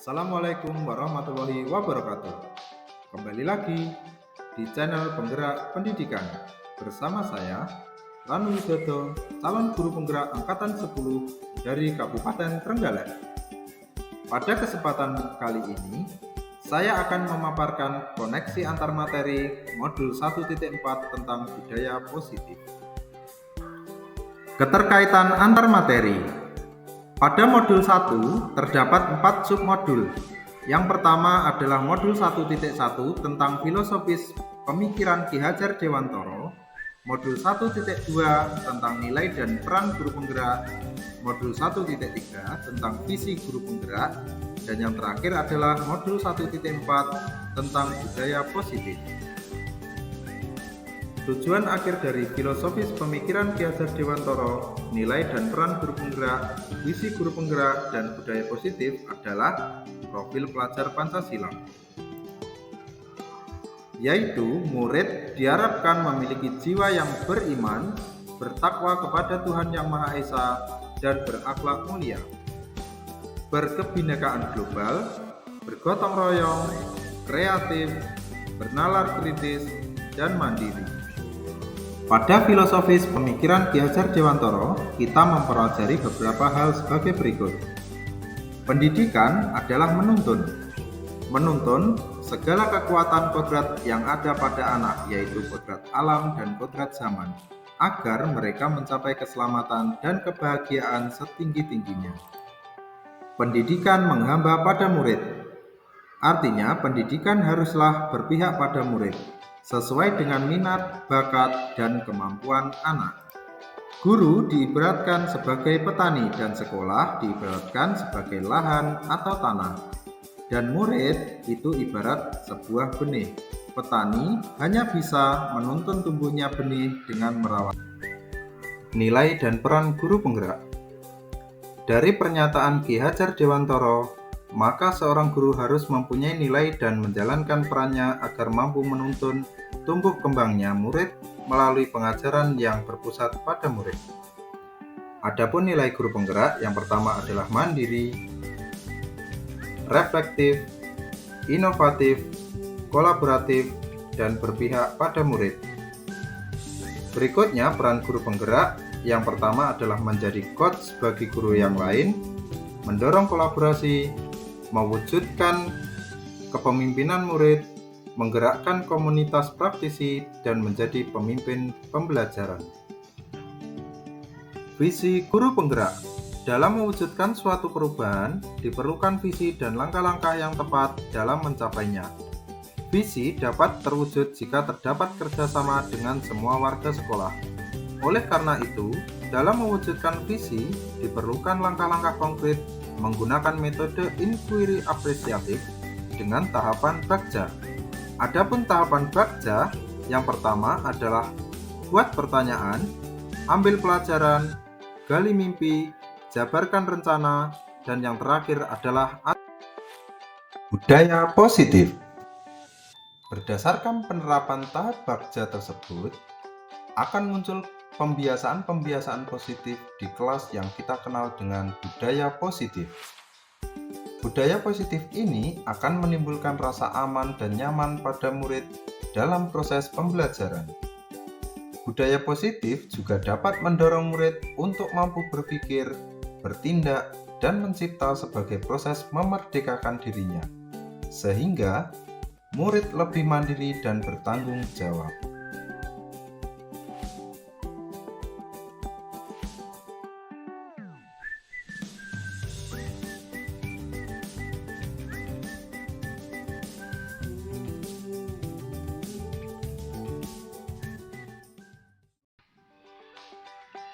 Assalamualaikum warahmatullahi wabarakatuh. Kembali lagi di channel Penggerak Pendidikan bersama saya Ranu Widodo, calon guru penggerak angkatan 10 dari Kabupaten Trenggalek. Pada kesempatan kali ini, saya akan memaparkan koneksi antar materi modul 1.4 tentang budaya positif. Keterkaitan antar materi. Pada modul 1 terdapat 4 submodul. Yang pertama adalah modul 1.1 tentang filosofis pemikiran Ki Hajar Dewantoro, modul 1.2 tentang nilai dan peran guru penggerak, modul 1.3 tentang visi guru penggerak, dan yang terakhir adalah modul 1.4 tentang budaya positif. Tujuan akhir dari filosofis pemikiran Ki Hajar Dewantoro, nilai dan peran guru penggerak, visi guru penggerak, dan budaya positif adalah profil pelajar Pancasila, yaitu murid diharapkan memiliki jiwa yang beriman, bertakwa kepada Tuhan Yang Maha Esa, dan berakhlak mulia, berkebinekaan global, bergotong royong, kreatif, bernalar kritis, dan mandiri. Pada filosofis pemikiran Ki Hajar Dewantoro, kita mempelajari beberapa hal sebagai berikut. Pendidikan adalah menuntun. Menuntun segala kekuatan kodrat yang ada pada anak, yaitu kodrat alam dan kodrat zaman, agar mereka mencapai keselamatan dan kebahagiaan setinggi-tingginya. Pendidikan menghamba pada murid. Artinya, pendidikan haruslah berpihak pada murid, sesuai dengan minat, bakat, dan kemampuan anak. Guru diibaratkan sebagai petani dan sekolah diibaratkan sebagai lahan atau tanah. Dan murid itu ibarat sebuah benih. Petani hanya bisa menuntun tumbuhnya benih dengan merawat. Nilai dan peran guru penggerak. Dari pernyataan Ki Hajar Dewantoro, maka seorang guru harus mempunyai nilai dan menjalankan perannya agar mampu menuntun tumbuh kembangnya murid melalui pengajaran yang berpusat pada murid. Adapun nilai guru penggerak yang pertama adalah mandiri, reflektif, inovatif, kolaboratif, dan berpihak pada murid. Berikutnya peran guru penggerak yang pertama adalah menjadi coach bagi guru yang lain, mendorong kolaborasi, mewujudkan kepemimpinan murid, menggerakkan komunitas praktisi, dan menjadi pemimpin pembelajaran. Visi guru penggerak. Dalam mewujudkan suatu perubahan, diperlukan visi dan langkah-langkah yang tepat dalam mencapainya. Visi dapat terwujud jika terdapat kerjasama dengan semua warga sekolah. Oleh karena itu, dalam mewujudkan visi, diperlukan langkah-langkah konkret menggunakan metode inquiry apresiatif dengan tahapan bagja. Adapun tahapan bagja yang pertama adalah buat pertanyaan, ambil pelajaran, gali mimpi, jabarkan rencana, dan yang terakhir adalah budaya positif. Berdasarkan penerapan tahap bagja tersebut, akan muncul pembiasaan-pembiasaan positif di kelas yang kita kenal dengan budaya positif. Budaya positif ini akan menimbulkan rasa aman dan nyaman pada murid dalam proses pembelajaran. Budaya positif juga dapat mendorong murid untuk mampu berpikir, bertindak, dan mencipta sebagai proses memerdekakan dirinya, sehingga murid lebih mandiri dan bertanggung jawab.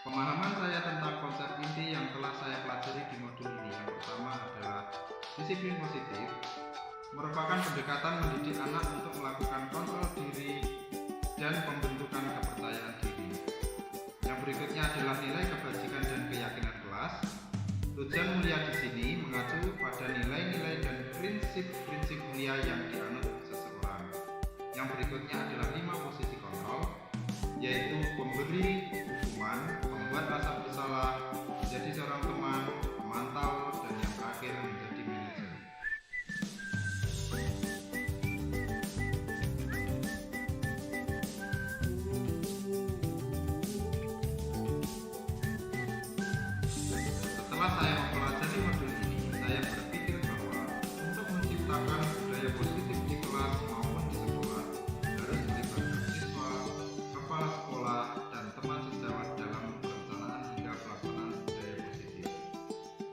Pemahaman saya tentang konsep inti yang telah saya pelajari di modul ini yang pertama adalah disiplin positif, merupakan pendekatan mendidik anak untuk melakukan kontrol diri dan pembentukan kepercayaan diri. Yang berikutnya adalah nilai kebajikan dan keyakinan kelas. Tujuan mulia di sini mengacu pada nilai-nilai dan prinsip-prinsip mulia yang dianut seseorang. Yang berikutnya adalah 5 posisi kontrol, yaitu pemberi hukuman, membuat rasa bersalah, menjadi seorang teman, pemantau, dan yang terakhir menjadi manajer. Setelah saya mempelajari modul ini, saya berpikir bahwa untuk menciptakan budaya positif di kelas maupun di sekolah harus melibatkan siswa, kepala sekolah, dan teman sejawat dalam perencanaan hingga pelaksanaan budaya positif.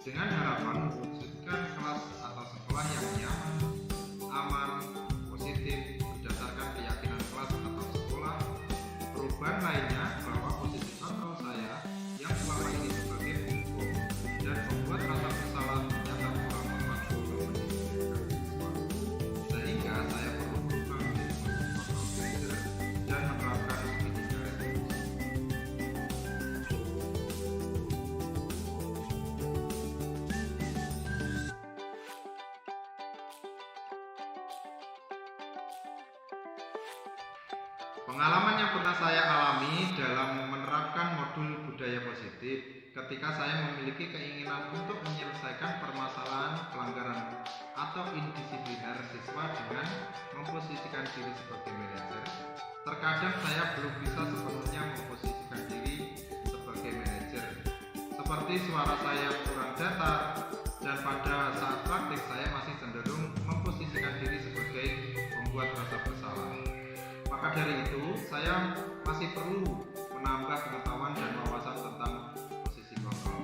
Dengan harapan mewujudkan kelas atau sekolah yang nyaman, aman, positif berdasarkan keyakinan kelas atau sekolah. Perubahan lainnya bahwa posisi kontrol saya yang selama ini sebagai penghukum dan membuat rasa bersalah ternyata kurang membantu untuk mendisiplinkan siswa. Sehingga saya perlu berubah menjadi kontrol belajar dan menerapkan segitiga retribusi. Pengalaman yang pernah saya alami dalam menerapkan modul budaya positif ketika saya memiliki keinginan untuk menyelesaikan permasalahan pelanggaran atau indisipliner siswa dengan memposisikan diri sebagai manajer. Terkadang saya belum bisa sepenuhnya memposisikan diri sebagai manajer, seperti suara saya kurang datar, dan pada saat praktik saya masih cenderung memposisikan diri sebagai pembuat rasa bersalah. Maka dari itu, saya masih perlu menambah pengetahuan dan wawasan tentang posisi kontrol.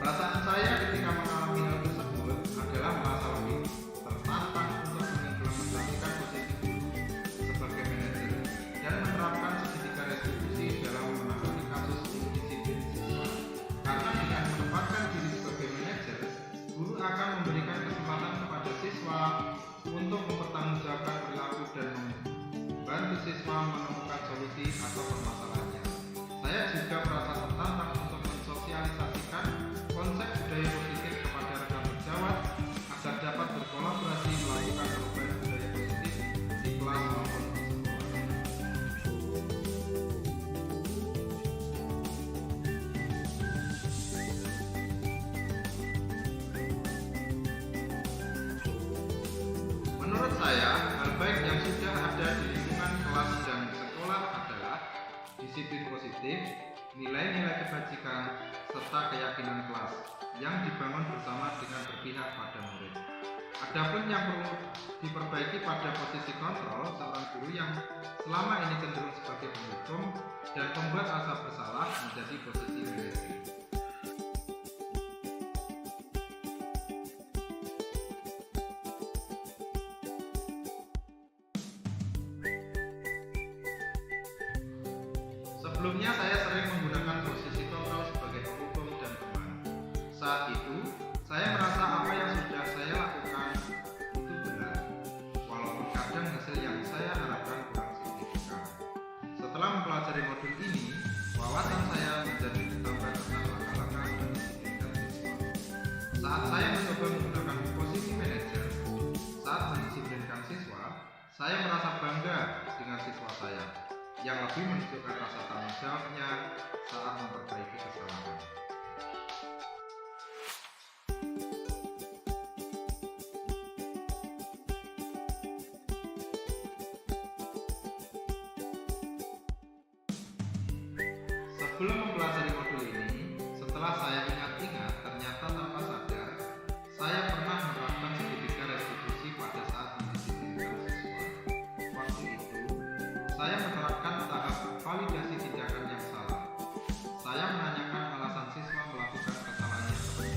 Perasaan saya ketika mengalami hal tersebut adalah merasa lebih tertantang untuk mengimplementasikan posisi guru sebagai manajer dan menerapkan segitiga retribusi dalam menangani kasus indisiplin siswa. Karena dengan menempatkan diri sebagai manajer, guru akan memberikan kesempatan kepada siswa untuk mempertanggungjawabkan perilaku dan membantu siswa menemukan solusi atau permasalahannya. Saya juga merasa tertantang untuk mensosialisasikan konsep budaya positif kepada rekan sejawat agar dapat berkolaborasi melakukan perubahan budaya positif di kelas maupun di sekolah. Menurut saya, hal baik yang sudah ada di lingkungan kelas dan sekolah adalah disiplin positif, nilai-nilai kebajikan, serta keyakinan kelas yang dibangun bersama dengan berpihak pada murid. Adapun yang perlu diperbaiki pada posisi kontrol seorang guru yang selama ini cenderung sebagai penghukum dan membuat rasa bersalah menjadi posisi manajer. Sebelumnya saya sering menggunakan posisi kontrol sebagai penghukum dan teman. Saat itu, saya merasa apa yang sudah saya lakukan itu benar, walaupun kadang hasil yang saya harapkan kurang signifikan. Setelah mempelajari modul ini, wawasan saya menjadi ditambah tentang langkah-langkah mendisiplinkan siswa. Saat saya mencoba menggunakan posisi manajer saat mendisiplinkan siswa, saya merasa bangga dengan siswa saya yang lebih menunjukkan rasa tanggung jawabnya saat memperbaiki kesalahan. Sebelum mempelajari modul ini, setelah saya ingat-ingat, ternyata tanpa sadar, saya pernah menerapkan segitiga retribusi pada saat mendisiplinkan siswa. Waktu itu, saya menerapkan tahap validasi tindakan yang salah. Saya menanyakan alasan siswa melakukan kesalahannya tersebut.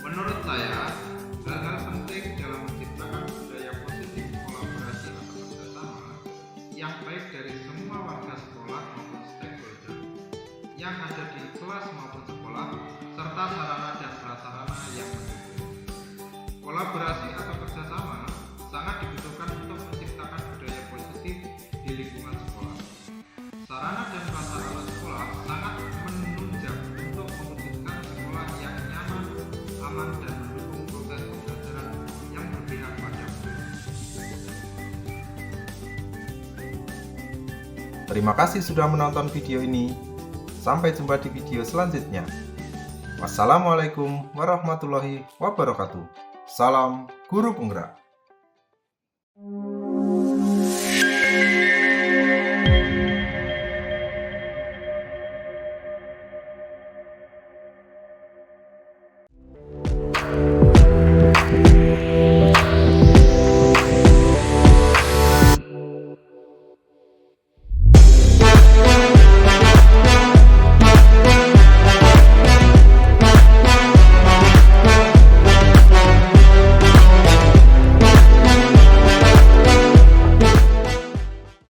Menurut saya, hal-hal penting dalam menciptakan budaya positif kolaborasi atau kerjasama yang baik dari semua warga sekolah maupun stakeholder Terima kasih sudah menonton video ini. Sampai jumpa di video selanjutnya. Wassalamualaikum warahmatullahi wabarakatuh. Salam Guru Penggerak.